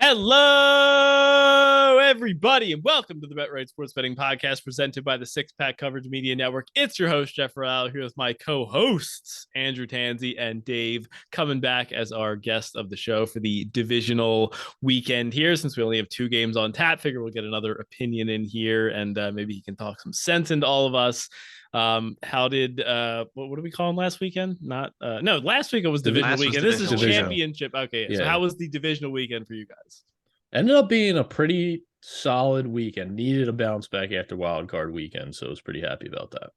Hello, everybody, and welcome to the Bet Right Sports Betting Podcast presented by the Six Pack Coverage Media Network. It's your host, Jeff Rowell, here with my co-hosts, Andrew Tanzi and Dave, coming back as our guest of the show for the divisional weekend here. Since we only have two games on tap, figure we'll get another opinion in here, and maybe he can talk some sense into all of us. How did what do we call him last weekend? No, last weekend was divisional weekend. This is championship. Okay, yeah. So how was the divisional weekend for you guys? Ended up being a pretty solid weekend. Needed a bounce back after wild card weekend, so I was pretty happy about that.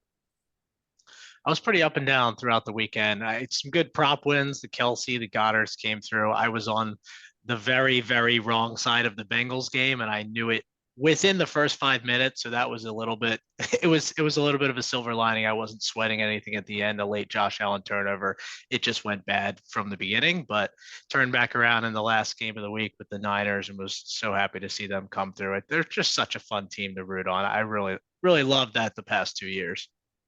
I was pretty up and down throughout the weekend. Some good prop wins. The Kelsey, the Goddards came through. I was on the very, very wrong side of the Bengals game, and I knew it within the first 5 minutes. So that was a little bit, it was a little bit of a silver lining. I wasn't sweating anything at the end. A late Josh Allen turnover, it just went bad from the beginning, but turned back around in the last game of the week with the Niners and was so happy to see them come through it. They're just such a fun team to root on. I really, really loved that the past 2 years.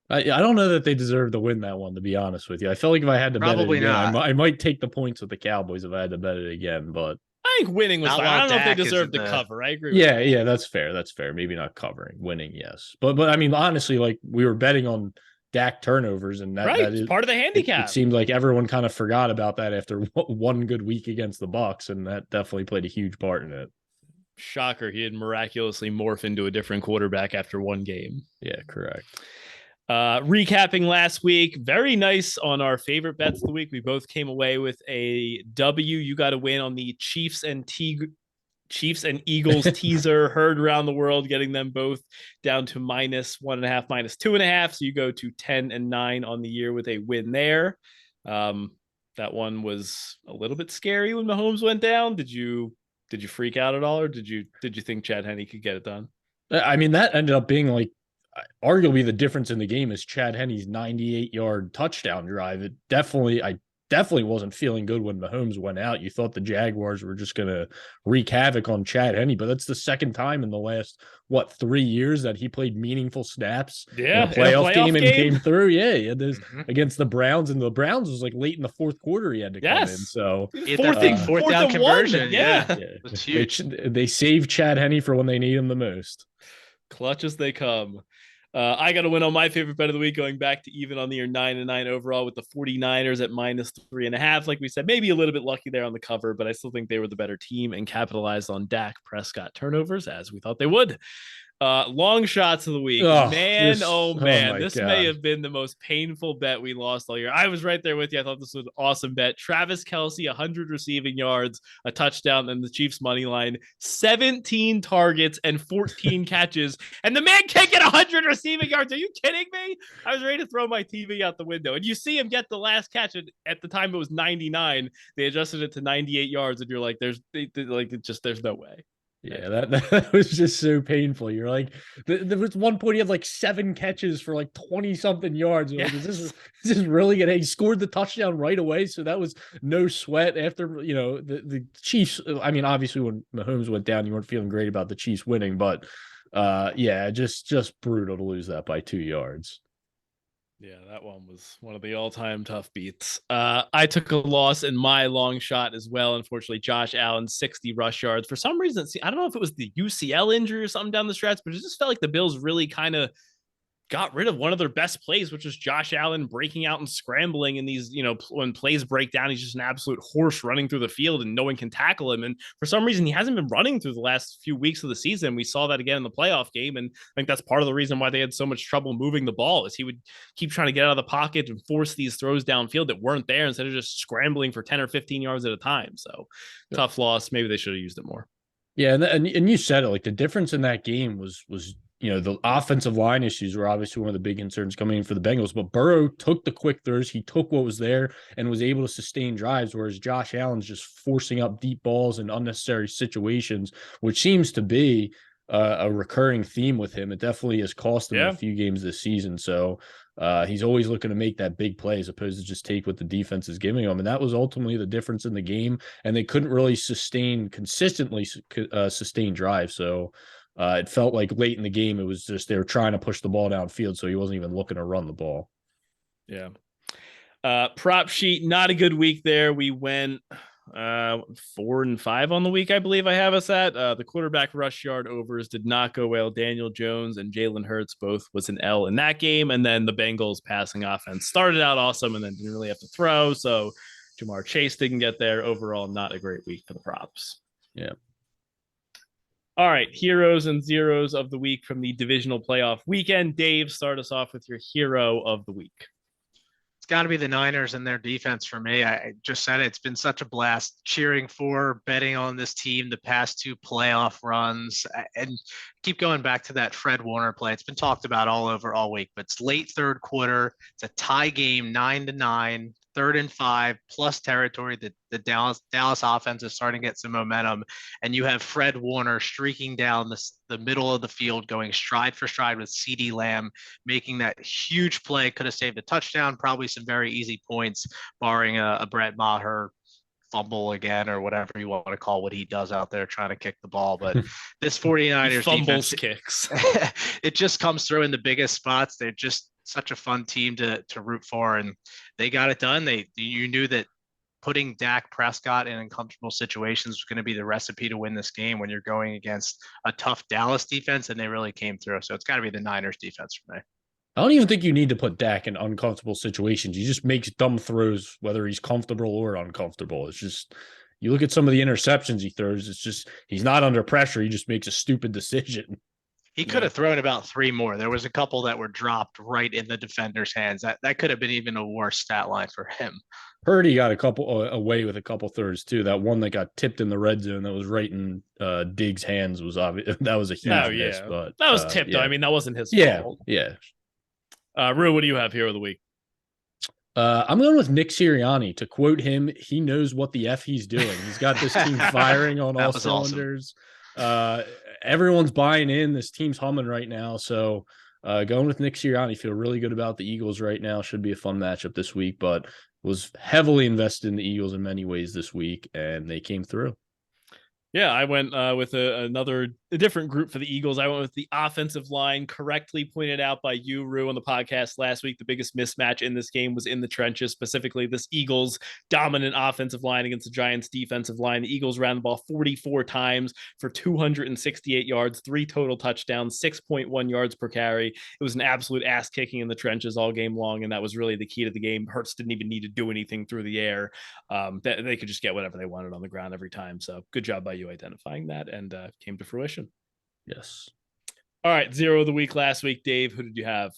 I don't know that they deserve to win that one, to be honest with you. I felt like if I had to bet it again, I might take the points with the Cowboys if I had to bet it again, but I think winning was fine. I don't know if they deserve to cover. I agree. Yeah, that's fair. That's fair. Maybe not covering. Winning, yes. But I mean, honestly, like we were betting on Dak turnovers, and that is part of the handicap. It seemed like everyone kind of forgot about that after one good week against the Bucs, and that definitely played a huge part in it. Shocker, he had miraculously morphed into a different quarterback after one game. Yeah, correct. Recapping last week, very nice on our favorite bets of the week. We both came away with a W. You got to win on the Chiefs and Eagles teaser heard around the world, getting them both down to -1.5, -2.5. So you go to 10-9 on the year with a win there. That one was a little bit scary when Mahomes went down. Did you freak out at all, or did you think Chad Henne could get it done? I mean, that ended up being like arguably the difference in the game is Chad Henne's 98-yard touchdown drive. I definitely wasn't feeling good when Mahomes went out. You thought the Jaguars were just going to wreak havoc on Chad Henne, but that's the second time in the last, 3 years that he played meaningful snaps in a playoff game and came through. Yeah. Against the Browns, and the Browns was like late in the fourth quarter he had to come in. So fourth down conversion. Yeah. It's huge. They save Chad Henne for when they need him the most. Clutch as they come. I got to win on my favorite bet of the week, going back to even on the year 9-9 overall with the 49ers at -3.5. Like we said, maybe a little bit lucky there on the cover, but I still think they were the better team and capitalized on Dak Prescott turnovers as we thought they would. Long shots of the week. Man, this God. May have been the most painful bet we lost all year. I was right there with you. I thought this was an awesome bet. Travis Kelce, 100 receiving yards, a touchdown, and the Chiefs money line, 17 targets and 14 catches. And the man can't get 100 receiving yards. Are you kidding me? I was ready to throw my TV out the window. And you see him get the last catch. At the time, it was 99. They adjusted it to 98 yards. And you're like, there's no way. Yeah, that was just so painful. You're like, there was one point he had like 7 catches for like 20-something yards. Yes. Like, is this really gonna? He scored the touchdown right away, so that was no sweat. After the Chiefs. I mean, obviously when Mahomes went down, you weren't feeling great about the Chiefs winning, but just brutal to lose that by 2 yards. Yeah, that one was one of the all-time tough beats. I took a loss in my long shot as well. Unfortunately, Josh Allen, 60 rush yards. For some reason, I don't know if it was the UCL injury or something down the stretch, but it just felt like the Bills really kind of got rid of one of their best plays, which is Josh Allen breaking out and scrambling in these, when plays break down, he's just an absolute horse running through the field and no one can tackle him. And for some reason, he hasn't been running through the last few weeks of the season. We saw that again in the playoff game. And I think that's part of the reason why they had so much trouble moving the ball, is he would keep trying to get out of the pocket and force these throws downfield that weren't there instead of just scrambling for 10 or 15 yards at a time. So tough loss. Maybe they should have used it more. Yeah. And you said it, like the difference in that game was the offensive line issues were obviously one of the big concerns coming in for the Bengals, but Burrow took the quick throws. He took what was there and was able to sustain drives, whereas Josh Allen's just forcing up deep balls in unnecessary situations, which seems to be a recurring theme with him. It definitely has cost him a few games this season. So he's always looking to make that big play as opposed to just take what the defense is giving him. And that was ultimately the difference in the game. And they couldn't really consistently sustain drive. So it felt like late in the game, it was just they were trying to push the ball downfield, so he wasn't even looking to run the ball. Yeah. Prop sheet, not a good week there. We went 4-5 on the week, I believe I have us at. The quarterback rush yard overs did not go well. Daniel Jones and Jalen Hurts both was an L in that game. And then the Bengals passing offense started out awesome and then didn't really have to throw. So Jamar Chase didn't get there. Overall, not a great week for the props. Yeah. All right, heroes and zeros of the week from the divisional playoff weekend. Dave, start us off with your hero of the week. It's got to be the Niners and their defense for me. I just said it. It's been such a blast cheering for, betting on this team the past two playoff runs, and keep going back to that Fred Warner play. It's been talked about all over all week, but it's late third quarter. It's a tie game, 9-9. 3rd and 5 plus territory. The Dallas offense is starting to get some momentum, and you have Fred Warner streaking down the middle of the field, going stride for stride with CeeDee Lamb, making that huge play. Could have saved a touchdown, probably some very easy points, barring a Brett Maher fumble again or whatever you want to call what he does out there trying to kick the ball. But this 49ers fumbles defense, kicks. It just comes through in the biggest spots. They're just such a fun team to root for, and they got it done. You knew that putting Dak Prescott in uncomfortable situations was going to be the recipe to win this game when you're going against a tough Dallas defense, and they really came through. So it's got to be the Niners defense for me. I don't even think you need to put Dak in uncomfortable situations. He just makes dumb throws, whether he's comfortable or uncomfortable. It's just, you look at some of the interceptions he throws, it's just, he's not under pressure. He just makes a stupid decision. He could have thrown about 3 more. There was a couple that were dropped right in the defender's hands. That could have been even a worse stat line for him. Purdy got a couple away with a couple thirds too. That one that got tipped in the red zone that was right in Diggs' hands was obvious. That was a huge miss, but that was tipped. I mean, that wasn't his fault. Yeah. Rue, what do you have here of the week? I'm going with Nick Sirianni. To quote him, he knows what the F he's doing. He's got this team firing on all cylinders. Awesome. Everyone's buying in. This team's humming right now. So going with Nick Sirianni, feel really good about the Eagles right now. Should be a fun matchup this week, but was heavily invested in the Eagles in many ways this week, and they came through. Yeah, I went with a different group for the Eagles. I went with the offensive line, correctly pointed out by you, Rue, on the podcast last week. The biggest mismatch in this game was in the trenches, specifically this Eagles dominant offensive line against the Giants defensive line. The Eagles ran the ball 44 times for 268 yards, 3 total touchdowns, 6.1 yards per carry. It was an absolute ass kicking in the trenches all game long, and that was really the key to the game. Hurts didn't even need to do anything through the air. They could just get whatever they wanted on the ground every time. So good job by you identifying that, and came to fruition. Yes. All right, zero of the week last week. Dave, who did you have?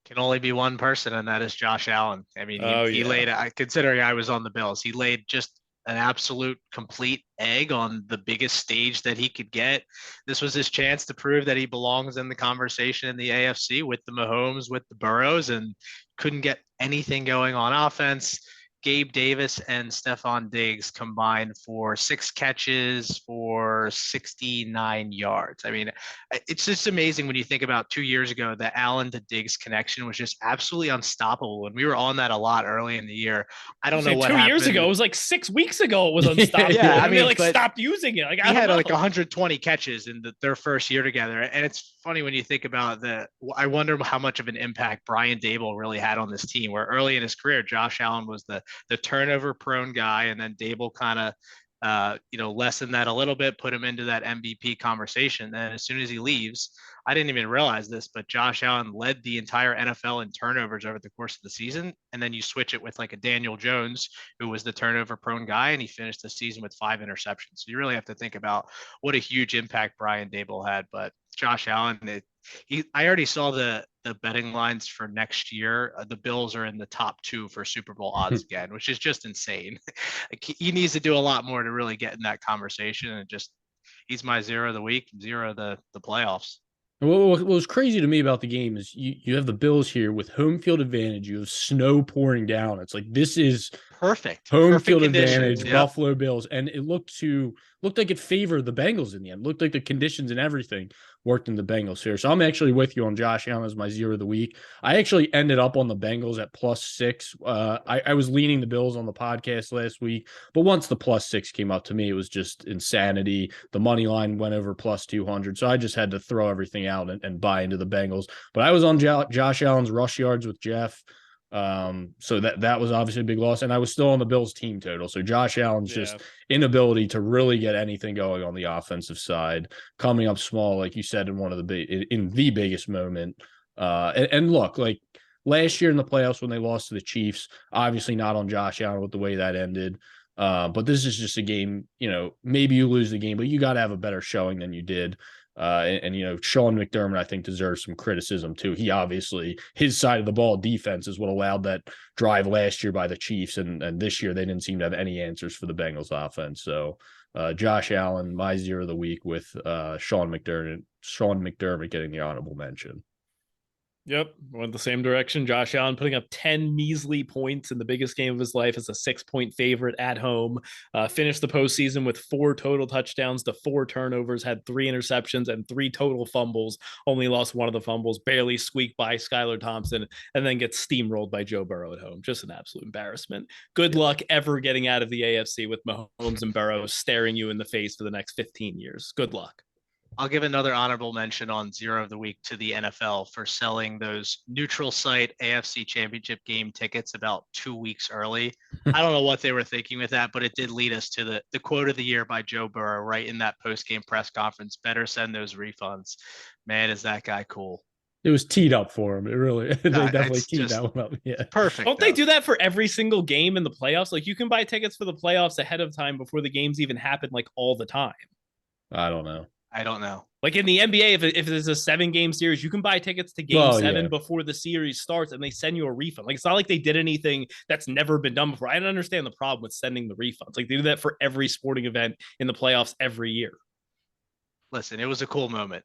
Can only be one person, and that is Josh Allen. I mean, he laid, considering I was on the Bills, he laid just an absolute complete egg on the biggest stage that he could get. This was his chance to prove that he belongs in the conversation in the AFC with the Mahomes, with the Burrows, and couldn't get anything going on offense. Gabe Davis and Stephon Diggs combined for 6 catches for 69 yards. I mean, it's just amazing when you think about 2 years ago, the Allen to Diggs connection was just absolutely unstoppable. And we were on that a lot early in the year. I don't know what 2 happened. Years ago, it was like 6 weeks ago, it was unstoppable. Yeah, I mean, they stopped using it. He had like 120 catches in their first year together. And it's funny when you think about I wonder how much of an impact Brian Daboll really had on this team, where early in his career, Josh Allen was the turnover prone guy, and then Daboll kind of lessened that a little bit, put him into that MVP conversation. And as soon as he leaves, I didn't even realize this, but Josh Allen led the entire NFL in turnovers over the course of the season. And then you switch it with like a Daniel Jones, who was the turnover prone guy, and he finished the season with 5 interceptions. So you really have to think about what a huge impact Brian Daboll had. But Josh Allen, I already saw the betting lines for next year. The Bills are in the top 2 for Super Bowl odds again, which is just insane. Like, he needs to do a lot more to really get in that conversation. And just, he's my zero of the week, zero of the playoffs. What was crazy to me about the game is you have the Bills here with home field advantage. You have snow pouring down. It's like, this is perfect home perfect field conditions. advantage. Yep. Buffalo Bills, and it looked like it favored the Bengals in the end. Looked like the conditions and everything worked in the Bengals here. So I'm actually with you on Josh Allen as my zero of the week. I actually ended up on the Bengals at +6. I was leaning the Bills on the podcast last week, but once the +6 came up, to me, it was just insanity. The money line went over +200. So I just had to throw everything out and buy into the Bengals. But I was on Josh Allen's rush yards with Jeff. So that was obviously a big loss. And I was still on the Bills team total. So Josh Allen's Yeah. just inability to really get anything going on the offensive side, coming up small, like you said, in one of the the biggest moment. And look, like last year in the playoffs when they lost to the Chiefs, obviously not on Josh Allen with the way that ended. But this is just a game, maybe you lose the game, but you got to have a better showing than you did. Sean McDermott, I think, deserves some criticism too. He obviously, his side of the ball defense is what allowed that drive last year by the Chiefs. And this year they didn't seem to have any answers for the Bengals offense. So Josh Allen, my 0 of the week with Sean McDermott getting the honorable mention. Yep, went the same direction. Josh Allen putting up 10 measly points in the biggest game of his life as a 6-point favorite at home. Finished the postseason with 4 total touchdowns to 4 turnovers, had 3 interceptions and 3 total fumbles. Only lost one of the fumbles, barely squeaked by Skylar Thompson, and then gets steamrolled by Joe Burrow at home. Just an absolute embarrassment. Good luck ever getting out of the AFC with Mahomes and Burrow staring you in the face for the next 15 years. Good luck. I'll give another honorable mention on 0 of the week to the NFL for selling those neutral site AFC Championship game tickets about 2 weeks early. I don't know what they were thinking with that, but it did lead us to the quote of the year by Joe Burrow right in that post-game press conference. Better send those refunds. Man, is that guy cool. It was teed up for him. It really, they definitely teed that one up. Yeah. Perfect. Don't they do that for every single game in the playoffs? Like you can buy tickets for the playoffs ahead of time before the games even happen, like all the time. I don't know. Like in the NBA, if there's a 7-game series, you can buy tickets to game 7 before the series starts and they send you a refund. Like it's not like they did anything that's never been done before. I don't understand the problem with sending the refunds. Like they do that for every sporting event in the playoffs every year. Listen, it was a cool moment.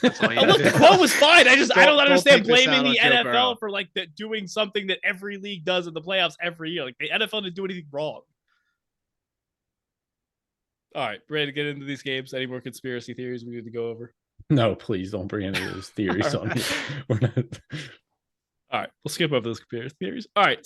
Look, the quote was fine. I don't understand blaming the NFL for like doing something that every league does in the playoffs every year. Like the NFL didn't do anything wrong. All right, ready to get into these games? Any more conspiracy theories we need to go over? No, please don't bring any of those theories on me. We're not... All right, we'll skip over those conspiracy theories. All right,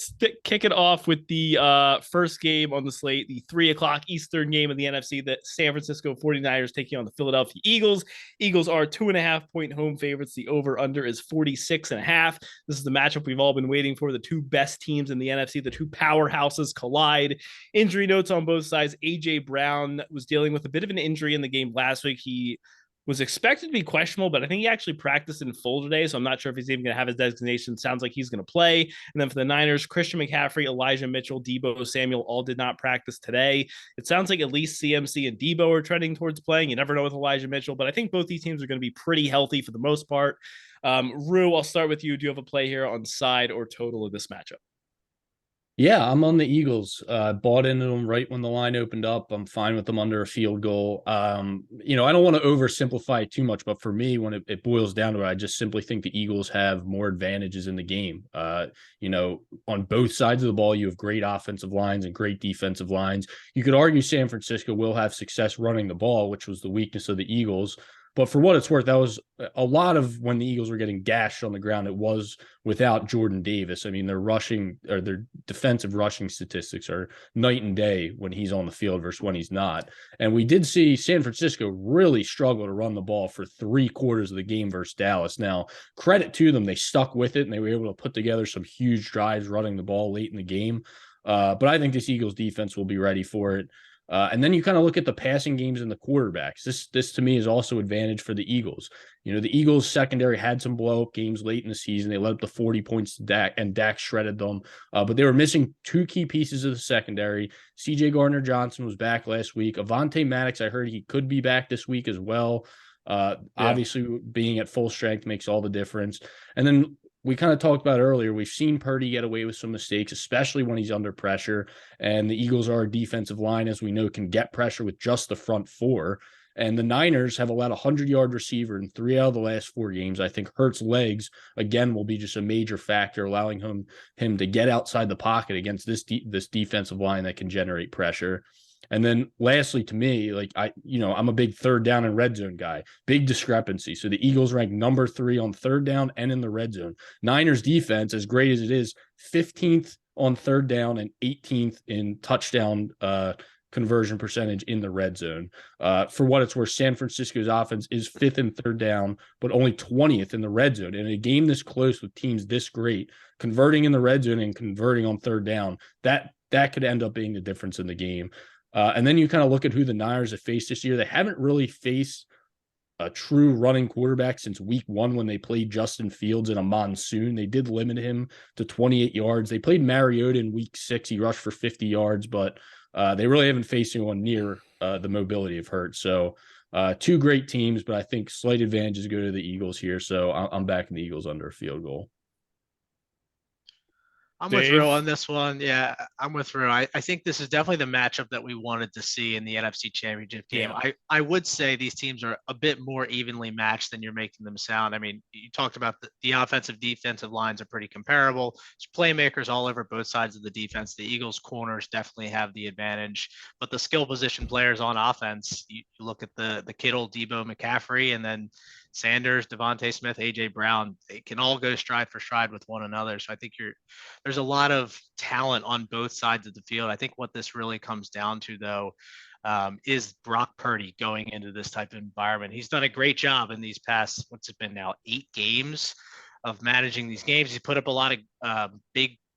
kick it off with the first game on the slate, the 3:00 Eastern game of the NFC, the San Francisco 49ers taking on the Philadelphia Eagles. Eagles are 2.5-point home favorites. The over-under is 46.5. This is the matchup we've all been waiting for. The two best teams in the NFC, the two powerhouses collide. Injury notes on both sides. A.J. Brown was dealing with a bit of an injury in the game last week. He was expected to be questionable, but I think he actually practiced in full today, so I'm not sure if he's even going to have his designation. Sounds like he's going to play. And then for the Niners, Christian McCaffrey, Elijah Mitchell, Deebo Samuel all did not practice today. It sounds like at least CMC and Deebo are trending towards playing. You never know with Elijah Mitchell, but I think both these teams are going to be pretty healthy for the most part. Rue, I'll start with you. Do you have a play here on side or total of this matchup? Yeah, I'm on the Eagles. Bought into them right when the line opened up. I'm fine with them under a field goal. I don't want to oversimplify it too much, but for me, when it boils down to it, I just simply think the Eagles have more advantages in the game. On both sides of the ball, you have great offensive lines and great defensive lines. You could argue San Francisco will have success running the ball, which was the weakness of the Eagles. But for what it's worth, that was a lot of when the Eagles were getting gashed on the ground. It was without Jordan Davis. I mean, their defensive rushing statistics are night and day when he's on the field versus when he's not. And we did see San Francisco really struggle to run the ball for 3/4 of the game versus Dallas. Now, credit to them, they stuck with it and they were able to put together some huge drives running the ball late in the game. But I think this Eagles defense will be ready for it. And then you kind of look at the passing games and the quarterbacks. This to me is also advantage for the Eagles. The Eagles secondary had some blow up games late in the season. They led up to 40 points to Dak, and Dak shredded them. But they were missing 2 key pieces of the secondary. C.J. Gardner-Johnson was back last week. Avonte Maddox, I heard he could be back this week as well. Obviously, being at full strength makes all the difference. And then we kind of talked about earlier, we've seen Purdy get away with some mistakes, especially when he's under pressure. And the Eagles are a defensive line, as we know, can get pressure with just the front 4. And the Niners have allowed a 100-yard receiver in 3 out of the last 4 games. I think Hurts' legs, again, will be just a major factor, allowing him to get outside the pocket against this defensive line that can generate pressure. And then lastly, to me, I'm a big third down and red zone guy. Big discrepancy. So the Eagles rank number 3 on third down and in the red zone. Niners defense, as great as it is, 15th on third down and 18th in touchdown conversion percentage in the red zone. For what it's worth, San Francisco's offense is 5th and 3rd down, but only 20th in the red zone. In a game this close with teams this great, converting in the red zone and converting on 3rd down, that could end up being the difference in the game. And then you kind of look at who the Niners have faced this year. They haven't really faced a true running quarterback since week 1 when they played Justin Fields in a monsoon. They did limit him to 28 yards. They played Mariota in week 6. He rushed for 50 yards, but they really haven't faced anyone near the mobility of Hurts. So 2 great teams, but I think slight advantages go to the Eagles here. So I'm backing the Eagles under a field goal. I'm Dave? with Ro on this one. Yeah, I'm with Ro. I think this is definitely the matchup that we wanted to see in the NFC Championship game. Yeah. I would say these teams are a bit more evenly matched than you're making them sound. I mean, you talked about the offensive defensive lines are pretty comparable. There's playmakers all over both sides of the defense. The Eagles corners definitely have the advantage, but the skill position players on offense, you look at the Kittle, Debo, McCaffrey, and then Sanders, Devontae Smith, AJ Brown, they can all go stride for stride with one another. So I think there's a lot of talent on both sides of the field. I think what this really comes down to, though, is Brock Purdy going into this type of environment. He's done a great job in these past, what's it been now, 8 games of managing these games. He's put up a lot of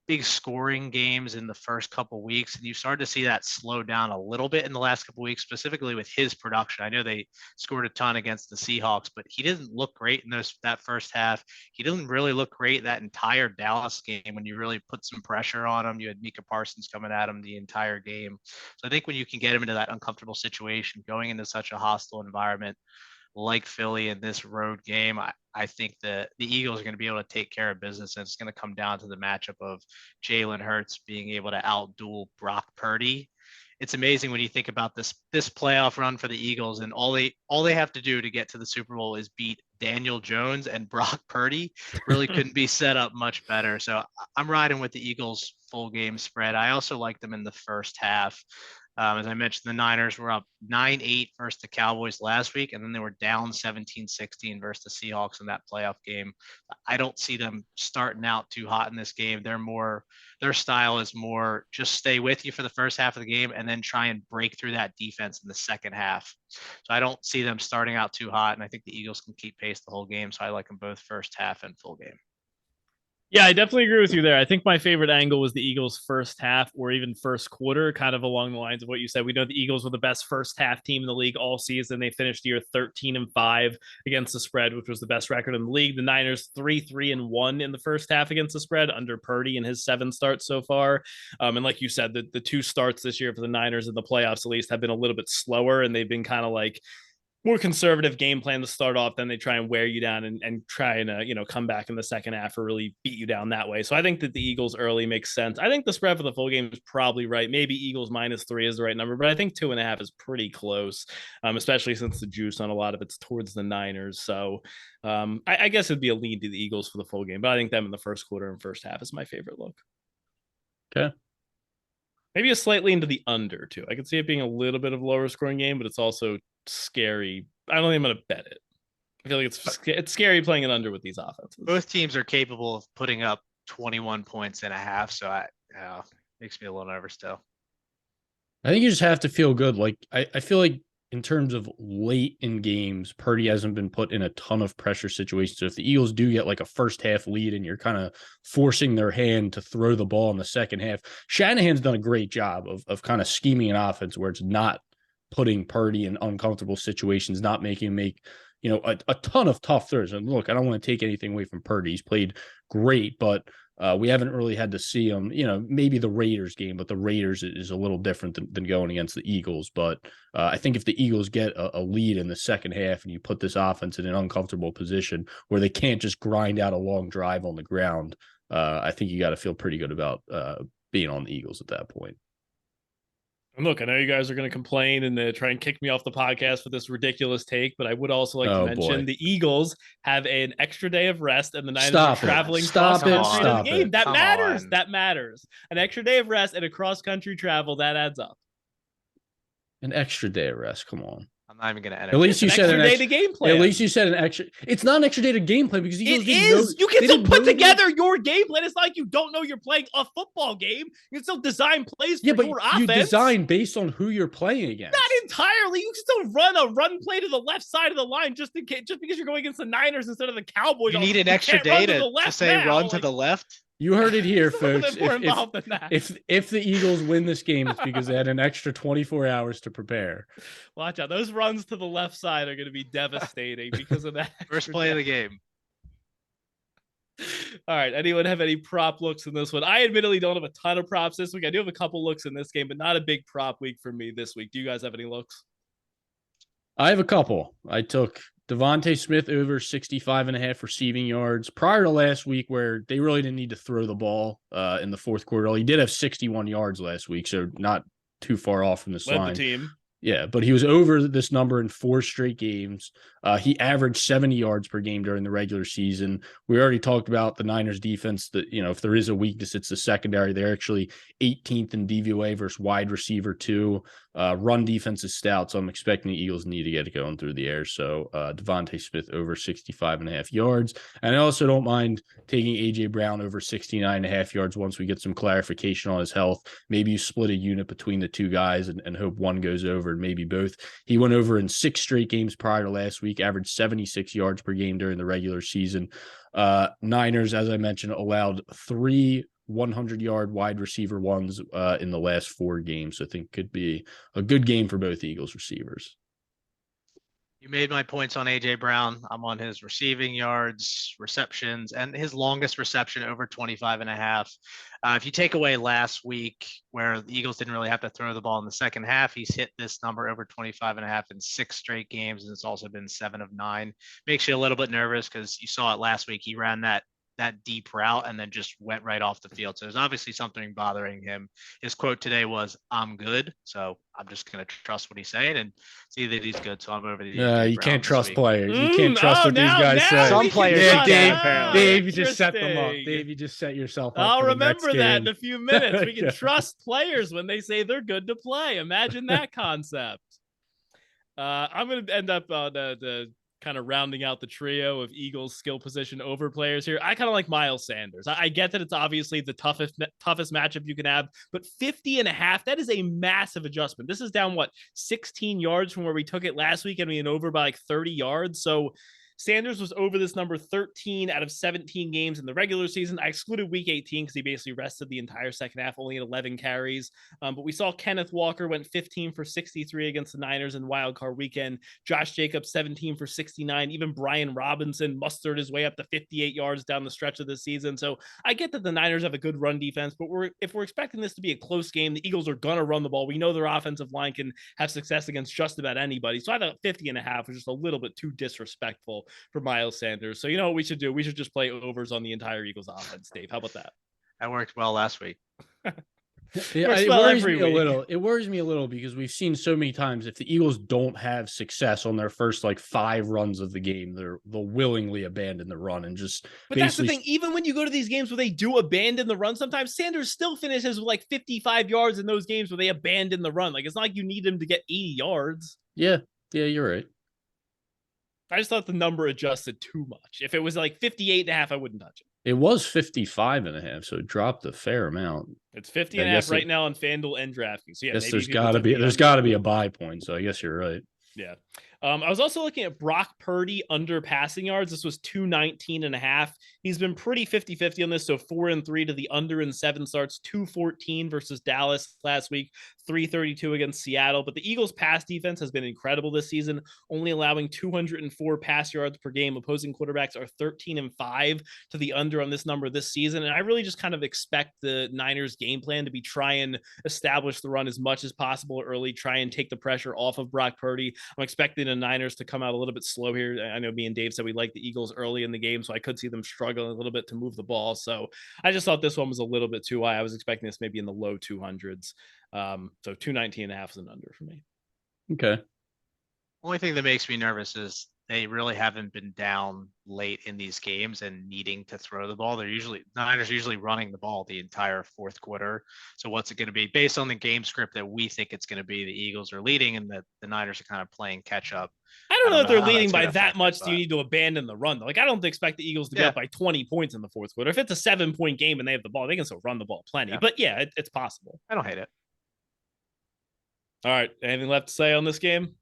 big scoring games in the first couple weeks, and you started to see that slow down a little bit in the last couple weeks, specifically with his production. I know they scored a ton against the Seahawks, but he didn't look great in that first half. He didn't really look great that entire Dallas game when you really put some pressure on him. You had Micah Parsons coming at him the entire game. So I think when you can get him into that uncomfortable situation, going into such a hostile environment like Philly in this road game, I think the Eagles are going to be able to take care of business, and it's going to come down to the matchup of Jalen Hurts being able to outduel Brock Purdy. It's amazing when you think about this playoff run for the Eagles, and all they have to do to get to the Super Bowl is beat Daniel Jones and Brock Purdy. Really couldn't be set up much better. So I'm riding with the Eagles full game spread. I also like them in the first half. As I mentioned, the Niners were up 9-8 versus the Cowboys last week, and then they were down 17-16 versus the Seahawks in that playoff game. I don't see them starting out too hot in this game. Their style is more just stay with you for the first half of the game and then try and break through that defense in the second half. So I don't see them starting out too hot, and I think the Eagles can keep pace the whole game. So I like them both first half and full game. Yeah, I definitely agree with you there. I think my favorite angle was the Eagles' first half or even first quarter, kind of along the lines of what you said. We know the Eagles were the best first half team in the league all season. They finished the year 13-5 against the spread, which was the best record in the league. The Niners 3-1 in the first half against the spread under Purdy in his 7 starts so far. And like you said, the 2 starts this year for the Niners in the playoffs at least have been a little bit slower, and they've been kind of like more conservative game plan to start off. Then they try and wear you down and try and come back in the second half or really beat you down that way. So I think that the Eagles early makes sense. I think the spread for the full game is probably right. Maybe Eagles -3 is the right number, but I think 2.5 is pretty close, especially since the juice on a lot of it's towards the Niners. So I guess it'd be a lean to the Eagles for the full game, but I think them in the first quarter and first half is my favorite look. Okay. Maybe a slight lean to the under too. I could see it being a little bit of a lower scoring game, but it's also scary. I don't think I'm going to bet it. I feel like it's scary playing it under with these offenses. Both teams are capable of putting up 21 points and a half, so makes me a little nervous still. I think you just have to feel good. Like I feel like in terms of late in games, Purdy hasn't been put in a ton of pressure situations. So if the Eagles do get like a first half lead and you're kind of forcing their hand to throw the ball in the second half, Shanahan's done a great job of kind of scheming an offense where it's not putting Purdy in uncomfortable situations, not making him make, a ton of tough throws. And look, I don't want to take anything away from Purdy. He's played great, but we haven't really had to see him, maybe the Raiders game, but the Raiders is a little different than going against the Eagles. But I think if the Eagles get a lead in the second half and you put this offense in an uncomfortable position where they can't just grind out a long drive on the ground, I think you got to feel pretty good about being on the Eagles at that point. And look, I know you guys are going to complain and try and kick me off the podcast for this ridiculous take, but I would also like to mention the Eagles have an extra day of rest, and the Niners are traveling cross-country to the game. That matters. That matters. An extra day of rest and a cross-country travel, that adds up. An extra day of rest. Come on. I'm not even going to At least you said an extra game plan. At least you said an extra. It's not an extra day to game plan because Eagles didn't know. You can still put together your game plan. It's not like you don't know you're playing a football game. You can still design plays for your offense. You design based on who you're playing against. Not entirely. You can still run a run play to the left side of the line just because you're going against the Niners instead of the Cowboys. You need an extra day to say run to the left. You heard it here, folks. If the Eagles win this game, it's because they had an extra 24 hours to prepare. Watch out. Those runs to the left side are going to be devastating because of that. First play of the game. All right. Anyone have any prop looks in this one? I admittedly don't have a ton of props this week. I do have a couple looks in this game, but not a big prop week for me this week. Do you guys have any looks? I have a couple. I took Devontae Smith over 65.5 receiving yards prior to last week where they really didn't need to throw the ball in the fourth quarter. He did have 61 yards last week, so not too far off from this line. Led the team. Yeah, but he was over this number in 4 straight games. He averaged 70 yards per game during the regular season. We already talked about the Niners defense that, if there is a weakness, it's the secondary. They're actually 18th in DVOA versus wide receiver 2. Run defense is stout, so I'm expecting the Eagles need to get it going through the air. So Devontae Smith over 65.5 yards. And I also don't mind taking A.J. Brown over 69.5 yards once we get some clarification on his health. Maybe you split a unit between the two guys and hope one goes over and maybe both. He went over in 6 straight games prior to last week, averaged 76 yards per game during the regular season. Niners, as I mentioned, allowed 3 100-yard wide receiver ones in the last 4 games. So I think could be a good game for both Eagles receivers. You made my points on A.J. Brown. I'm on his receiving yards, receptions, and his longest reception over 25.5. If you take away last week where the Eagles didn't really have to throw the ball in the second half, he's hit this number over 25.5 in 6 straight games, and it's also been 7 of 9. Makes you a little bit nervous because you saw it last week. He ran that deep route and then just went right off the field. So there's obviously something bothering him. His quote today was, "I'm good." So I'm just going to trust what he's saying and see that he's good. So I'm over the. You can't trust players. You can't trust what these guys say. Some players. Dave, you just set them up. Dave, you just set yourself up. I'll remember that in a few minutes. We can trust players when they say they're good to play. Imagine that concept. I'm going to end up on the kind of rounding out the trio of Eagles skill position over players here. I kind of like Miles Sanders. I get that it's obviously the toughest matchup you can have, but 50.5, that is a massive adjustment. This is down 16 yards from where we took it last week and we went over by 30 yards. So Sanders was over this number 13 out of 17 games in the regular season. I excluded week 18 because he basically rested the entire second half, only at 11 carries. But we saw Kenneth Walker went 15 for 63 against the Niners in wildcard weekend. Josh Jacobs, 17 for 69. Even Brian Robinson mustered his way up to 58 yards down the stretch of the season. So I get that the Niners have a good run defense, but if we're expecting this to be a close game, the Eagles are going to run the ball. We know their offensive line can have success against just about anybody. So I thought 50.5 was just a little bit too disrespectful for Miles Sanders. So you know what we should do? We should just play overs on the entire Eagles offense. Dave, how about that? That worked well last week. It worries me a little. It worries me a little because we've seen so many times if the Eagles don't have success on their first 5 runs of the game, they'll willingly abandon the run and just. But that's the thing. Even when you go to these games where they do abandon the run, sometimes Sanders still finishes with 55 yards in those games where they abandon the run. It's not like you need him to get 80 yards. Yeah, you're right. I just thought the number adjusted too much. If it was 58.5, I wouldn't touch it. It was 55.5, so it dropped a fair amount. It's 50.5 right now on FanDuel and DraftKings. So yeah, there's got to be a buy point. So I guess you're right. Yeah. I was also looking at Brock Purdy under passing yards. This was 219.5. He's been pretty 50-50 on this. So 4-3 to the under in 7 starts, 214 versus Dallas last week, 332 against Seattle. But the Eagles pass defense has been incredible this season, only allowing 204 pass yards per game. Opposing quarterbacks are 13-5 to the under on this number this season. And I really just kind of expect the Niners game plan to be try and establish the run as much as possible early, try and take the pressure off of Brock Purdy. I'm expecting the Niners to come out a little bit slow here. I know me and Dave said we like the Eagles early in the game, so I could see them struggling a little bit to move the ball. So I just thought this one was a little bit too high. I was expecting this maybe in the low 200s. So 219.5 is an under for me. Okay. Only thing that makes me nervous is They really haven't been down late in these games and needing to throw the ball. Niners usually running the ball the entire fourth quarter. So what's it going to be based on the game script that we think it's going to be? The Eagles are leading and the Niners are kind of playing catch up. I don't know if they're how leading that's by going to that affect much. it, Do you but need to abandon the run? Like, I don't expect the Eagles to be yeah, up by 20 points in the fourth quarter. If it's a 7-point game and they have the ball, they can still run the ball plenty. yeah, But yeah, it's possible. I don't hate it. All right. Anything left to say on this game?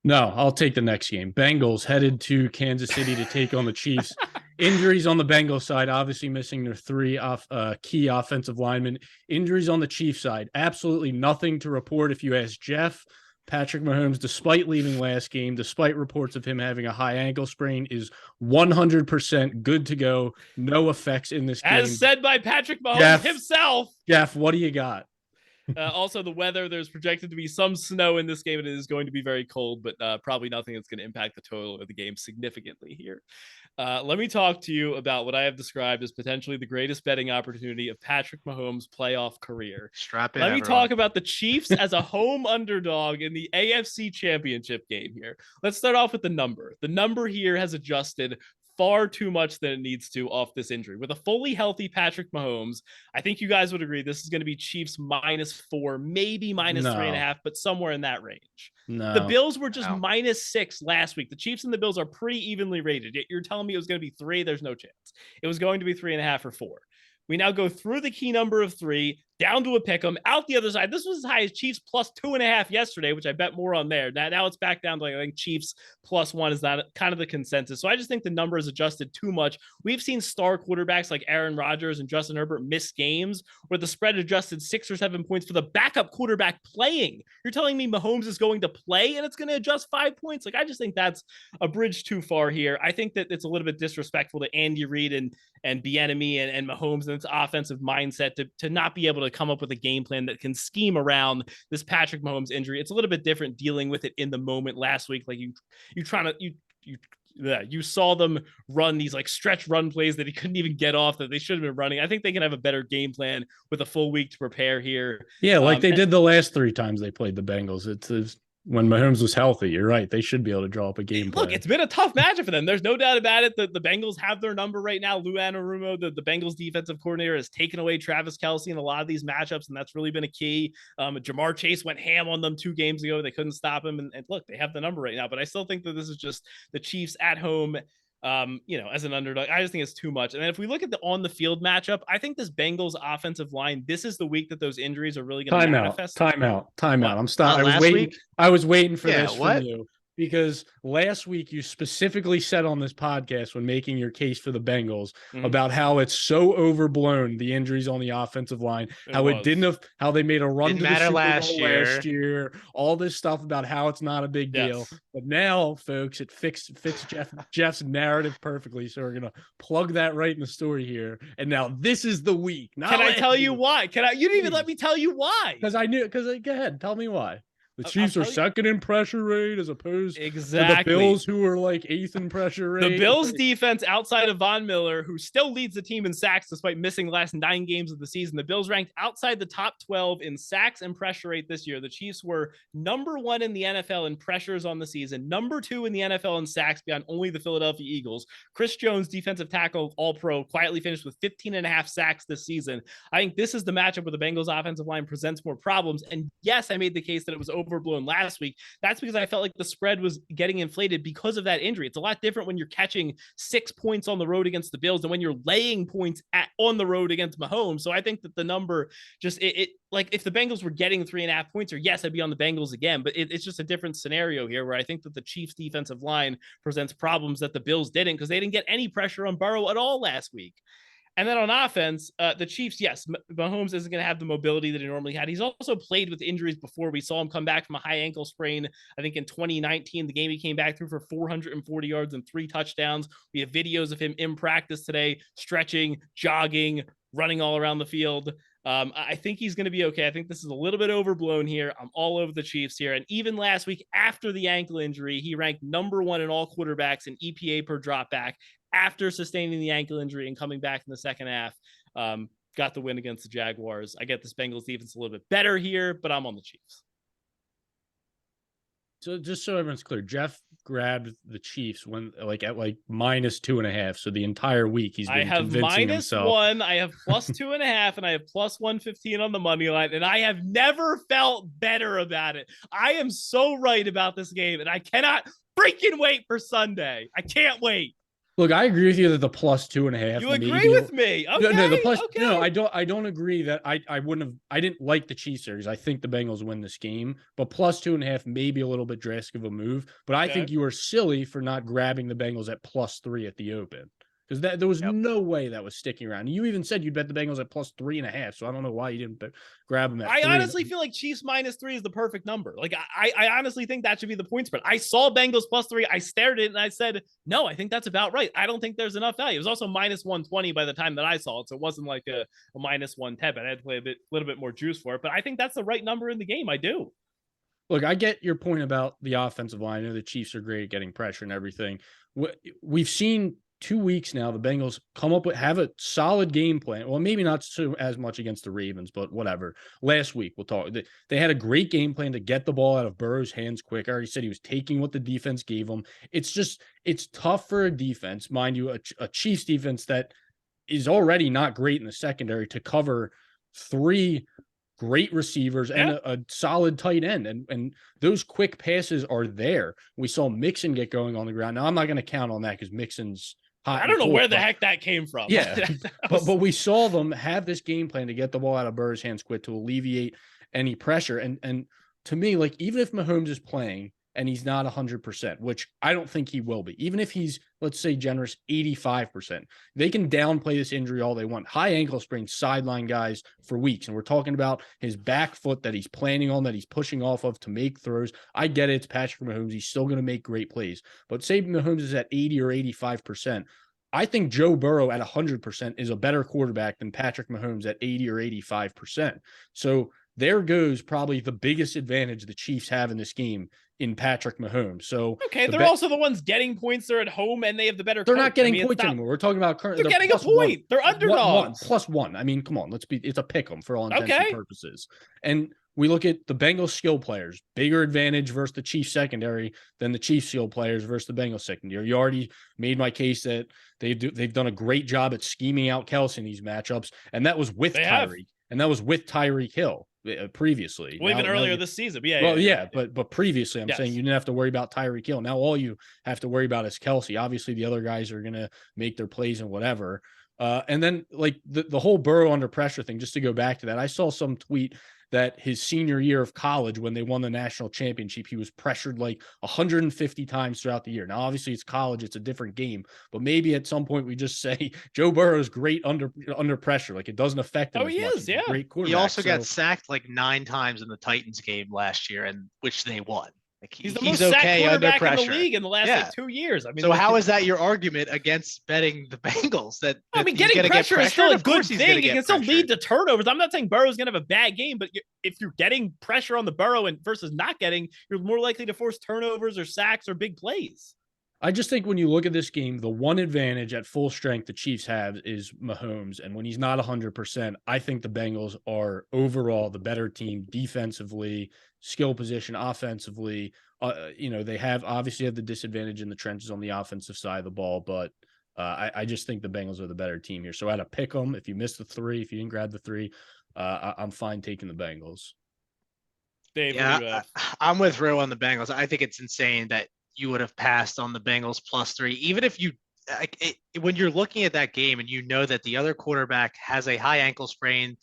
No, I'll take the next game. Bengals headed to Kansas City to take on the Chiefs. Injuries on the Bengals side, obviously missing their three key offensive linemen. Injuries on the Chiefs side, absolutely nothing to report. If you ask Jeff, Patrick Mahomes, despite leaving last game, despite reports of him having a high ankle sprain, is 100% good to go. No effects in this game. As said by Patrick Mahomes himself. Jeff, what do you got? Also, the weather, there's projected to be some snow in this game, and it is going to be very cold, but probably nothing that's going to impact the total of the game significantly here. Let me talk to you about what I have described as potentially the greatest betting opportunity of Patrick Mahomes' playoff career. Strap in, Let me everyone. talk about the Chiefs as a home underdog in the AFC Championship game here. Let's start off with the number. The number here has adjusted far too much than it needs to off this injury. With a fully healthy Patrick Mahomes, I think you guys would agree this is going to be Chiefs -4, maybe -3.5, but somewhere in that range. No. The Bills were just -6 last week. The Chiefs and the Bills are pretty evenly rated. Yet you're telling me it was going to be 3? There's no chance. It was going to be 3.5 or 4. We now go through the key number of 3, down to a pick 'em, out the other side. This was as high as Chiefs +2.5 yesterday, which I bet more on there. Now it's back down to I think Chiefs +1 is not kind of the consensus. So I just think the number is adjusted too much. We've seen star quarterbacks like Aaron Rodgers and Justin Herbert miss games where the spread adjusted 6 or 7 points for the backup quarterback playing. You're telling me Mahomes is going to play and it's going to adjust 5 points? Like, I just think that's a bridge too far here. I think that it's a little bit disrespectful to Andy Reid and Bieniemy and Mahomes and its offensive mindset to not be able to come up with a game plan that can scheme around this Patrick Mahomes injury. It's a little bit different dealing with it in the moment last week. Like you saw them run these like stretch run plays that he couldn't even get off that they should have been running. I think they can have a better game plan with a full week to prepare here. Yeah, like they did the last 3 times they played the Bengals. It's when Mahomes was healthy. You're right. They should be able to draw up a game plan. Look, it's been a tough matchup for them. There's no doubt about it. The Bengals have their number right now. Lou Anarumo, the Bengals defensive coordinator, has taken away Travis Kelce in a lot of these matchups, and that's really been a key. Jamar Chase went ham on them 2 games ago. They couldn't stop him. And look, they have the number right now. But I still think that this is just the Chiefs at home. As an underdog, I just think it's too much. And then if we look at the on the field matchup, I think this Bengals offensive line, this is the week that those injuries are really going to manifest. Timeout. I'm stopping. I was waiting for this what? from you. Because last week you specifically said on this podcast when making your case for the Bengals about how it's so overblown, the injuries on the offensive line, how they made a run to the Super Bowl last year, all this stuff about how it's not a big deal. But now, folks, it fits Jeff's narrative perfectly. So we're gonna plug that right in the story here. And now this is the week. Can I tell you why? You didn't even let me tell you why. Go ahead, tell me why. The Chiefs are second in pressure rate as opposed to the Bills, who are like 8th in pressure rate. The Bills defense outside of Von Miller, who still leads the team in sacks despite missing the last 9 games of the season. The Bills ranked outside the top 12 in sacks and pressure rate this year. The Chiefs were number 1 in the NFL in pressures on the season, number 2 in the NFL in sacks beyond only the Philadelphia Eagles. Chris Jones, defensive tackle, all-pro, quietly finished with 15.5 sacks this season. I think this is the matchup where the Bengals offensive line presents more problems. And yes, I made the case that it was overblown last week. That's because I felt like the spread was getting inflated because of that injury. It's a lot different when you're catching 6 points on the road against the Bills than when you're laying points on the road against Mahomes. So I think that the number just like if the Bengals were getting 3.5 points, or yes, I'd be on the Bengals again, but it's just a different scenario here where I think that the Chiefs defensive line presents problems that the Bills didn't because they didn't get any pressure on Burrow at all last week. And then on offense, the Chiefs, yes, Mahomes isn't going to have the mobility that he normally had. He's also played with injuries before. We saw him come back from a high ankle sprain, I think in 2019, the game he came back through for 440 yards and 3 touchdowns. We have videos of him in practice today, stretching, jogging, running all around the field. I think he's going to be okay. I think this is a little bit overblown here. I'm all over the Chiefs here. And even last week, after the ankle injury, he ranked number 1 in all quarterbacks in EPA per dropback after sustaining the ankle injury and coming back in the second half. Got the win against the Jaguars. I get this Bengals defense a little bit better here, but I'm on the Chiefs. So just so everyone's clear, Jeff grabbed the Chiefs when at -2.5. So the entire week he's I been have convincing himself. -1, I have +2.5, and I have +115 on the money line, and I have never felt better about it. I am so right about this game, and I cannot freaking wait for Sunday. I can't wait. Look, I agree with you that the +2.5. You agree with me? Okay. No, the plus. Okay. No, I don't agree that I wouldn't have. I didn't like the Chiefs series. I think the Bengals win this game, but +2.5 maybe a little bit drastic of a move. But I think you were silly for not grabbing the Bengals at +3 at the open. Because there was no way that was sticking around. You even said you'd bet the Bengals at +3.5. So I don't know why you didn't grab them at I 3. honestly feel like Chiefs -3 is the perfect number. Like I honestly think that should be the point spread. I saw Bengals +3. I stared at it and I said, no, I think that's about right. I don't think there's enough value. It was also -120 by the time that I saw it. So it wasn't like a -110, but I had to play a little bit more juice for it. But I think that's the right number in the game. I do. Look, I get your point about the offensive line. I know the Chiefs are great at getting pressure and everything. We've seen 2 weeks now, the Bengals have a solid game plan. Well, maybe not so as much against the Ravens, but whatever. Last week, we'll talk. They had a great game plan to get the ball out of Burrow's hands quick. I already said he was taking what the defense gave him. It's tough for a defense, mind you, a Chiefs defense that is already not great in the secondary to cover 3 great receivers and a solid tight end. And those quick passes are there. We saw Mixon get going on the ground. Now, I'm not going to count on that because Mixon's hot. I don't know where the heck that came from. Yeah, but we saw them have this game plan to get the ball out of Burrow's hands quick to alleviate any pressure. And to me, like, even if Mahomes is playing and he's not 100%, which I don't think he will be, even if he's, let's say, generous 85%, they can downplay this injury all they want. High ankle sprain sideline guys for weeks. And we're talking about his back foot that he's planning on, that he's pushing off of to make throws. I get it. It's Patrick Mahomes. He's still going to make great plays. But say Mahomes is at 80 or 85%. I think Joe Burrow at 100% is a better quarterback than Patrick Mahomes at 80 or 85%. So there goes probably the biggest advantage the Chiefs have in this game in Patrick Mahomes. So okay, they're also the ones getting points. They're at home and they have the better. They're not getting points anymore. We're talking about currently. They're getting a point. They're underdogs. +1. I mean, come on, it's a pick 'em for all intents and purposes. And we look at the Bengals skill players, bigger advantage versus the Chiefs secondary than the Chiefs skill players versus the Bengals secondary. You already made my case that they've done a great job at scheming out Kelce in these matchups, and that was with Tyreek, and that was with Tyreek Hill previously. Well, even earlier this season. But previously, I'm saying you didn't have to worry about Tyreek Hill. Now all you have to worry about is Kelce. Obviously, the other guys are going to make their plays and whatever. And then like the whole Burrow under pressure thing, just to go back to that, I saw some tweet that his senior year of college, when they won the national championship, he was pressured like 150 times throughout the year. Now, obviously, it's college. It's a different game. But maybe at some point we just say Joe Burrow is great under pressure. Like, it doesn't affect him as much. Is, yeah. Great quarterback. He also got sacked like 9 times in the Titans game last year, and which they won. Like he's the most sacked quarterback in the league in the last 2 years. I mean, so how is that your argument against betting the Bengals? Getting pressure is still a good thing. It can still lead to turnovers. I'm not saying Burrow's going to have a bad game, but if you're getting pressure on the Burrow and versus not getting, you're more likely to force turnovers or sacks or big plays. I just think when you look at this game, the one advantage at full strength the Chiefs have is Mahomes. And when he's not 100%, I think the Bengals are overall the better team defensively, skill position, offensively. They obviously have the disadvantage in the trenches on the offensive side of the ball, but I just think the Bengals are the better team here. So at a pick 'em, if you missed the 3, if you didn't grab the 3, I'm fine taking the Bengals. Dave, I'm with Ro on the Bengals. I think it's insane that you would have passed on the Bengals +3, even if you when you're looking at that game and you know that the other quarterback has a high ankle sprain,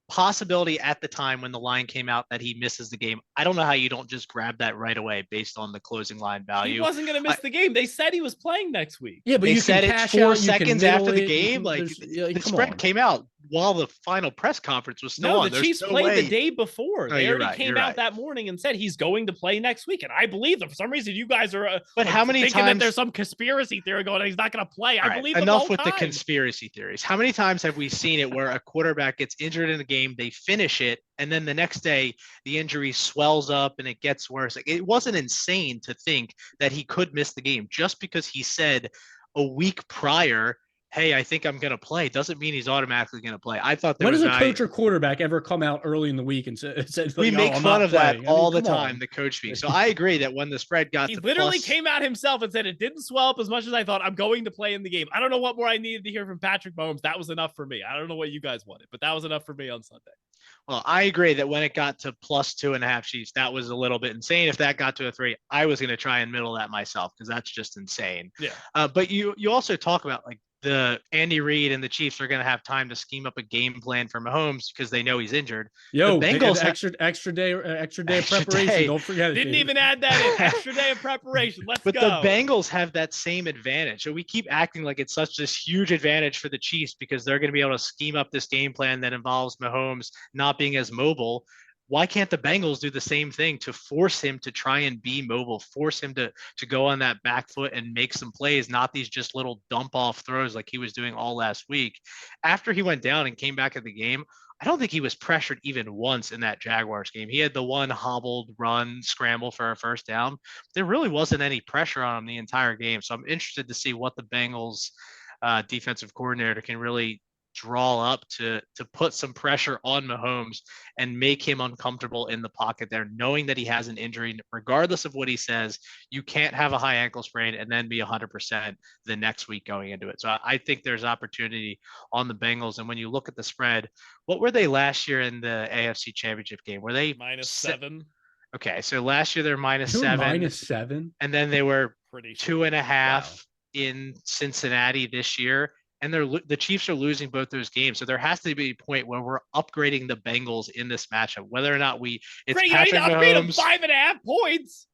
possibility at the time when the line came out that he misses the game. I don't know how you don't just grab that right away based on the closing line value. He wasn't going to miss the game. They said he was playing next week. Yeah, but they you said it 4 seconds after the game. The spread came out while the final press conference was still on. The Chiefs played the day before. They already came out that morning and said he's going to play next week. And I believe them. For some reason, you guys are but how many thinking times that there's some conspiracy theory going on. He's not going to play. I believe them enough with the conspiracy theories. How many times have we seen it where a quarterback gets injured in a game, they finish it, and then the next day the injury swells up and it gets worse? Like, it wasn't insane to think that he could miss the game just because he said a week prior, hey, I think I'm going to play, doesn't mean he's automatically going to play. I thought there When was does a value. coach or quarterback ever come out early in the week and said, We like, "Oh, make I'm fun not of that playing"? I mean, all the come time, on. the coach speak. So I agree that when the spread got He to literally plus, came out himself and said it didn't swell up as much as I thought. I'm going to play in the game. I don't know what more I needed to hear from Patrick Mahomes. That was enough for me. I don't know what you guys wanted, but that was enough for me on Sunday. well, I agree that when it got to plus 2.5 Chiefs, that was a little bit insane. If that got to a 3, I was going to try and middle that myself because that's just insane. Yeah. But you also talk about like the Andy Reid and the Chiefs are going to have time to scheme up a game plan for Mahomes because they know he's injured. Yo, the they Bengals had extra day of preparation. day. Don't forget it. Didn't Dave. even add that in. Extra day of preparation. Let's But go. the Bengals have that same advantage. So we keep acting like it's such this huge advantage for the Chiefs because they're going to be able to scheme up this game plan that involves Mahomes not being as mobile. Why can't the Bengals do the same thing to force him to try and be mobile, force him to go on that back foot and make some plays, not these just little dump off throws like he was doing all last week. After he went down and came back at the game, I don't think he was pressured even once in that Jaguars game. He had the one hobbled run scramble for a first down. There really wasn't any pressure on him the entire game. So I'm interested to see what the Bengals defensive coordinator can really draw up to put some pressure on Mahomes and make him uncomfortable in the pocket there, knowing that he has an injury. Regardless of what he says, you can't have a high ankle sprain and then be 100% the next week going into it. So I think there's opportunity on the Bengals. And when you look at the spread, what were they last year in the AFC Championship game? Were they -7? Okay, so last year they're -7, -7, and then they were Pretty sure. 2.5 in Cincinnati this year, and the Chiefs are losing both those games. So there has to be a point where we're upgrading the Bengals in this matchup, whether or not it's Great, Patrick upgrade him Mahomes. 5.5 points.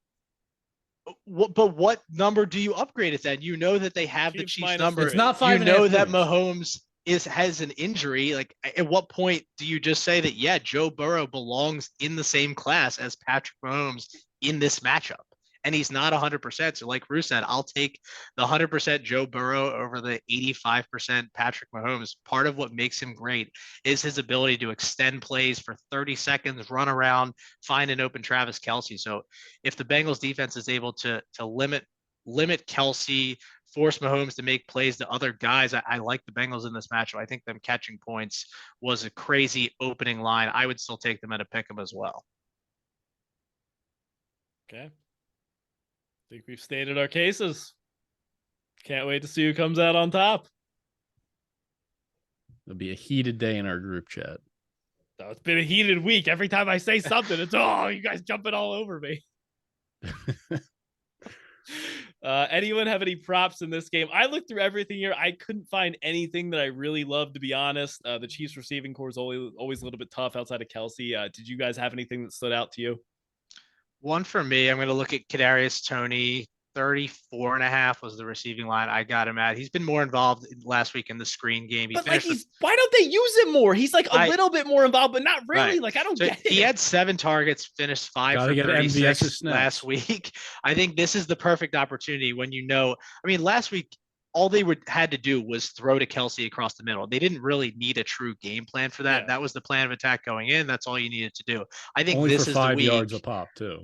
But what number do you upgrade it then? You know that they have the Chiefs Chiefs number. It's not You 5.5 know that points. Mahomes has an injury. Like, at what point do you just say that, yeah, Joe Burrow belongs in the same class as Patrick Mahomes in this matchup? And he's not 100%. So like Bruce said, I'll take the 100% Joe Burrow over the 85% Patrick Mahomes. Part of what makes him great is his ability to extend plays for 30 seconds, run around, find an open Travis Kelce. So if the Bengals defense is able to limit Kelce, force Mahomes to make plays to other guys, I like the Bengals in this matchup. I think them catching points was a crazy opening line. I would still take them at a pick 'em as well. Okay. I think we've stated our cases. Can't wait to see who comes out on top. It'll be a heated day in our group chat. So it's been a heated week. Every time I say something, it's, oh, you guys jumping all over me. Anyone have any props in this game? I looked through everything here. I couldn't find anything that I really loved, to be honest. The Chiefs receiving core is always a little bit tough outside of Kelce. Did you guys have anything that stood out to you? One for me, I'm going to look at Kadarius Toney. 34.5 was the receiving line I got him at. He's been more involved last week in the screen game. Why don't they use him more? He's like a little bit more involved, but not really. Right. Like, I don't get it. He had 7 targets, finished 5 for 36 last week. I think this is the perfect opportunity when last week, all they had to do was throw to Kelce across the middle. They didn't really need a true game plan for that. Yeah. That was the plan of attack going in. That's all you needed to do. I think only this for is 5 the week, yards a pop too.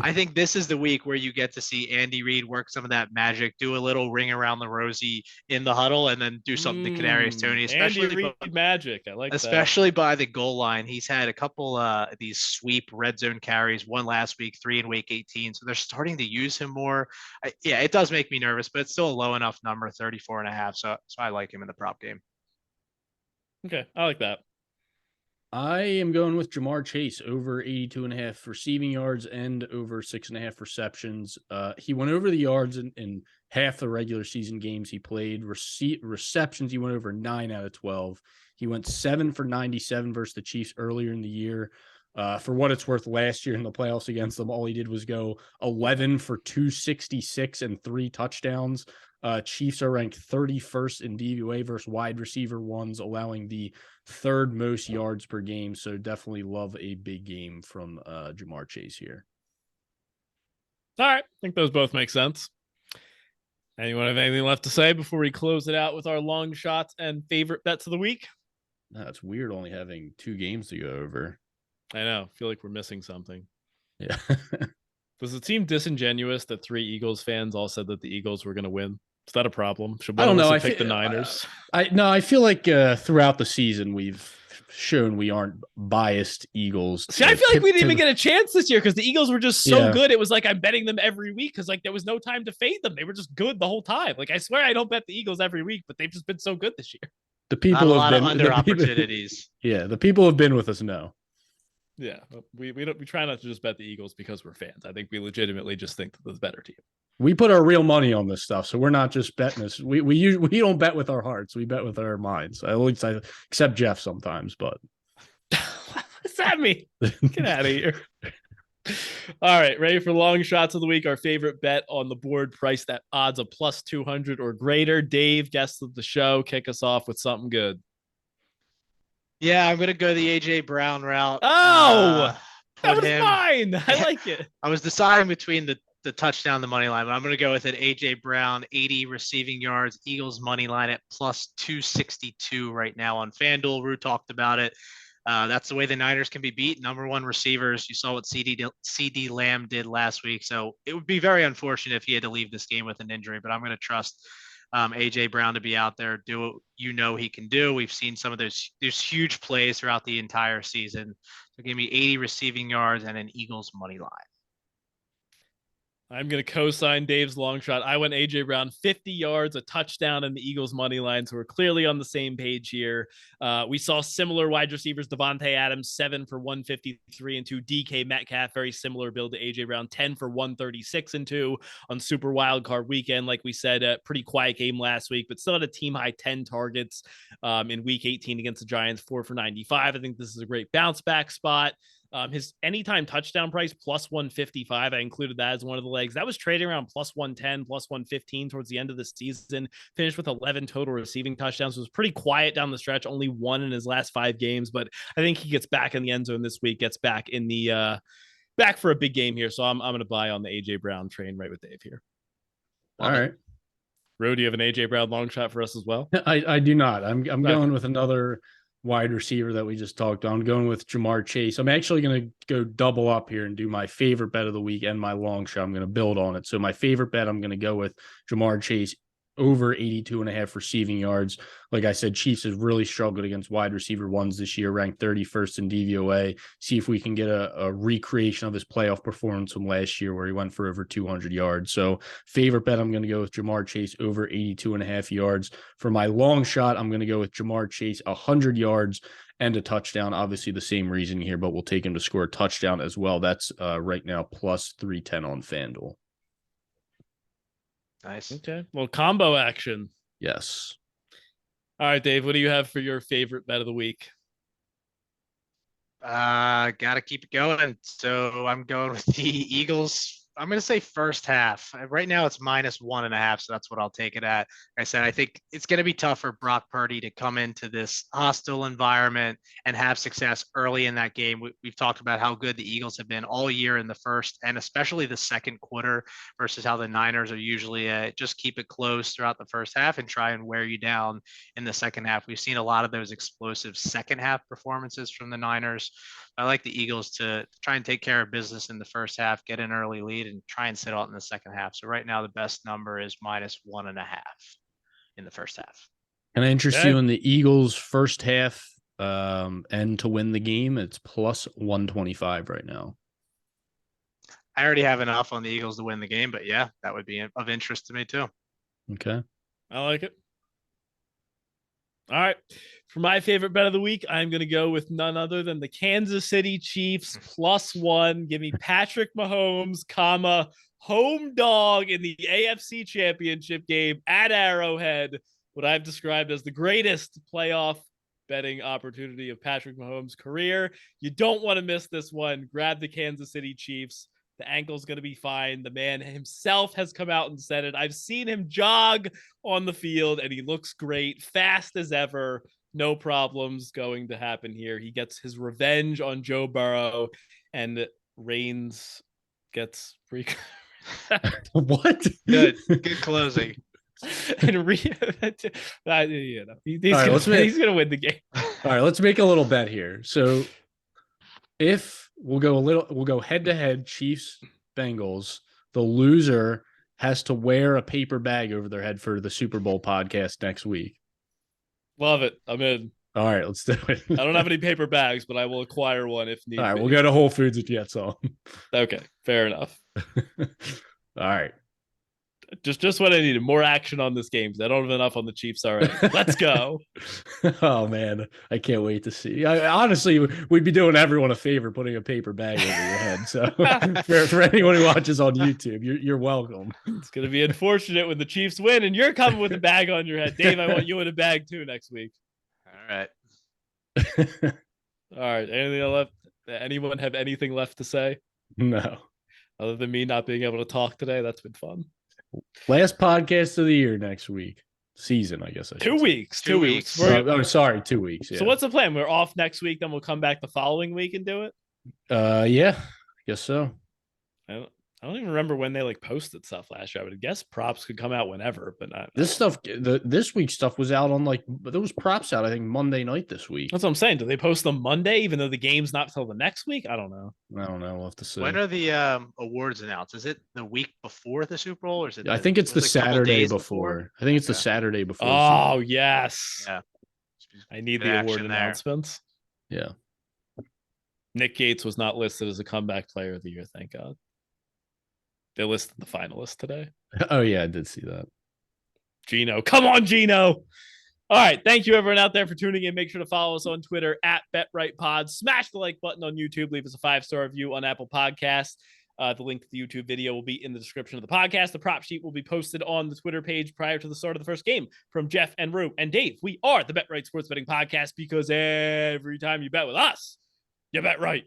I think this is the week where you get to see Andy Reid work some of that magic, do a little ring around the rosy in the huddle, and then do something to Kadarius Toney, especially Andy Reid magic. I like especially by the goal line. He's had a couple these sweep red zone carries, one last week, 3 in week 18. So they're starting to use him more. It does make me nervous, but it's still a low enough number, 34.5. So I like him in the prop game. Okay, I like that. I am going with Jamar Chase over 82.5 receiving yards and over 6.5 receptions. He went over the yards in half the regular season games he played. Receptions, he went over 9 out of 12. He went 7 for 97 versus the Chiefs earlier in the year. For what it's worth, last year in the playoffs against them, all he did was go 11 for 266 and 3 touchdowns. Chiefs are ranked 31st in DVOA versus wide receiver ones, allowing the 3rd most yards per game. So definitely love a big game from Jamar Chase here. All right. I think those both make sense. Anyone have anything left to say before we close it out with our long shots and favorite bets of the week? No, it's weird only having 2 games to go over. I know. I feel like we're missing something. Yeah. Was the team disingenuous that 3 Eagles fans all said that the Eagles were going to win? Is that a problem? Should I one don't of us know. have picked the Niners? I feel like throughout the season we've shown we aren't biased Eagles. See, I feel like we didn't even get a chance this year because the Eagles were just so good. It was like I'm betting them every week because like there was no time to fade them. They were just good the whole time. Like I swear I don't bet the Eagles every week, but they've just been so good this year. The people Not a have lot been of under the people, opportunities. Yeah, the people have been with us know. Yeah, we try not to just bet the Eagles because we're fans. I think we legitimately just think that the better team. We put our real money on this stuff, so we're not just betting this. We don't bet with our hearts. We bet with our minds. At least except Jeff sometimes, but what does that mean? Get out of here. All right, ready for long shots of the week. Our favorite bet on the board, priced at odds of plus 200 or greater. Dave, guest of the show, kick us off with something good. Yeah, I'm gonna go the AJ Brown route. Oh, that was mine. I like it. I was deciding between the touchdown, the money line, but I'm gonna go with it. AJ Brown, 80 receiving yards, Eagles money line at plus 262 right now on FanDuel. Rue talked about it. That's the way the Niners can be beat. Number one receivers. You saw what CD Lamb did last week. So it would be very unfortunate if he had to leave this game with an injury, but I'm going to trust AJ Brown to be out there, do what he can do. We've seen some of those huge plays throughout the entire season. So give me 80 receiving yards and an Eagles money line. I'm going to co-sign Dave's long shot. I went AJ Brown, 50 yards, a touchdown, and the Eagles money line. So we're clearly on the same page here. We saw similar wide receivers. Devontae Adams, 7 for 153 and 2. DK Metcalf, very similar build to AJ Brown, 10 for 136 and 2 on Super Wildcard Weekend. Like we said, a pretty quiet game last week, but still had a team high 10 targets in Week 18 against the Giants, 4 for 95. I think this is a great bounce back spot. His anytime touchdown price plus 155. I included that as one of the legs. That was trading around plus 110, plus 115 towards the end of the season. Finished with 11 total receiving touchdowns. It was pretty quiet down the stretch. Only one in his last 5 games, but I think he gets back in the end zone this week. Gets back in the back for a big game here. So I'm going to buy on the AJ Brown train right with Dave here. All right. Ro, do you have an AJ Brown long shot for us as well? I do not. I'm going with another wide receiver that we just talked on. I'm going with Jamar Chase. I'm actually going to go double up here and do my favorite bet of the week and my long shot. I'm going to build on it. So my favorite bet, I'm going to go with Jamar Chase over 82.5 receiving yards. Like I said, Chiefs has really struggled against wide receiver ones this year, ranked 31st in DVOA. See if we can get a recreation of his playoff performance from last year where he went for over 200 yards. So favorite bet, I'm going to go with Jamar Chase over 82.5 yards. For my long shot, I'm going to go with Jamar Chase 100 yards and a touchdown. Obviously the same reason here, but we'll take him to score a touchdown as well. That's right now plus 310 on FanDuel. Nice. Okay. Well, combo action. Yes. All right, Dave, what do you have for your favorite bet of the week? Gotta keep it going. So I'm going with the Eagles. I'm going to say first half. Right now it's minus 1.5. So that's what I'll take it at. Like I said, I think it's going to be tough for Brock Purdy to come into this hostile environment and have success early in that game. We've talked about how good the Eagles have been all year in the first and especially the second quarter versus how the Niners are usually just keep it close throughout the first half and try and wear you down in the second half. We've seen a lot of those explosive second half performances from the Niners. I like the Eagles to try and take care of business in the first half, get an early lead, and try and sit out in the second half. So right now, the best number is minus 1.5 in the first half. Can I interest you in the Eagles first half and to win the game? It's plus 125 right now. I already have enough on the Eagles to win the game, but yeah, that would be of interest to me too. Okay. I like it. All right. For my favorite bet of the week, I'm going to go with none other than the Kansas City Chiefs +1. Give me Patrick Mahomes, home dog in the AFC Championship game at Arrowhead. What I've described as the greatest playoff betting opportunity of Patrick Mahomes' career. You don't want to miss this one. Grab the Kansas City Chiefs. The ankle's going to be fine. The man himself has come out and said it. I've seen him jog on the field, and he looks great, fast as ever. No problems going to happen here. He gets his revenge on Joe Burrow, and Reigns gets free. What? Good closing. All And right, he's gonna win the game. All right, let's make a little bet here. So if we'll go head to head, Chiefs Bengals. The loser has to wear a paper bag over their head for the Super Bowl podcast next week. Love it. I'm in. All right, let's do it. I don't have any paper bags, but I will acquire one if need All right, be. we'll go to Whole Foods if you get some. Okay, fair enough. All right. Just what I needed. More action on this game because I don't have enough on the Chiefs already. Let's go. Oh man, I can't wait to see. Honestly, we'd be doing everyone a favor putting a paper bag over your head. So for anyone who watches on YouTube, you're welcome. It's gonna be unfortunate when the Chiefs win and you're coming with a bag on your head. Dave, I want you in a bag too next week. All right. All right. Anything left? Anyone have anything left to say? No. Other than me not being able to talk today, that's been fun. Last podcast of the year next week. Season, I guess. 2 weeks. 2 weeks. Sorry, 2 weeks. Yeah. So what's the plan? We're off next week, then we'll come back the following week and do it? Yeah, I guess so. I don't even remember when they posted stuff last year. I would guess props could come out whenever, but not this week's stuff was out on there was props out, I think, Monday night this week. That's what I'm saying. Do they post them Monday, even though the game's not till the next week? I don't know. We'll have to see. When are the awards announced? Is it the week before the Super Bowl, or is it? I think it's the Saturday before. I think it's the Saturday before. Oh yes. Yeah. I need the award announcements. Yeah. Nick Gates was not listed as a comeback player of the year. Thank God. They listed the finalists today. Oh, yeah, I did see that. Gino. Come on, Gino. All right. Thank you, everyone out there, for tuning in. Make sure to follow us on Twitter at BetRightPod. Smash the like button on YouTube. Leave us a 5-star review on Apple Podcasts. The link to the YouTube video will be in the description of the podcast. The prop sheet will be posted on the Twitter page prior to the start of the first game from Jeff and Rue and Dave. We are the Bet Right Sports Betting Podcast because every time you bet with us, you bet right.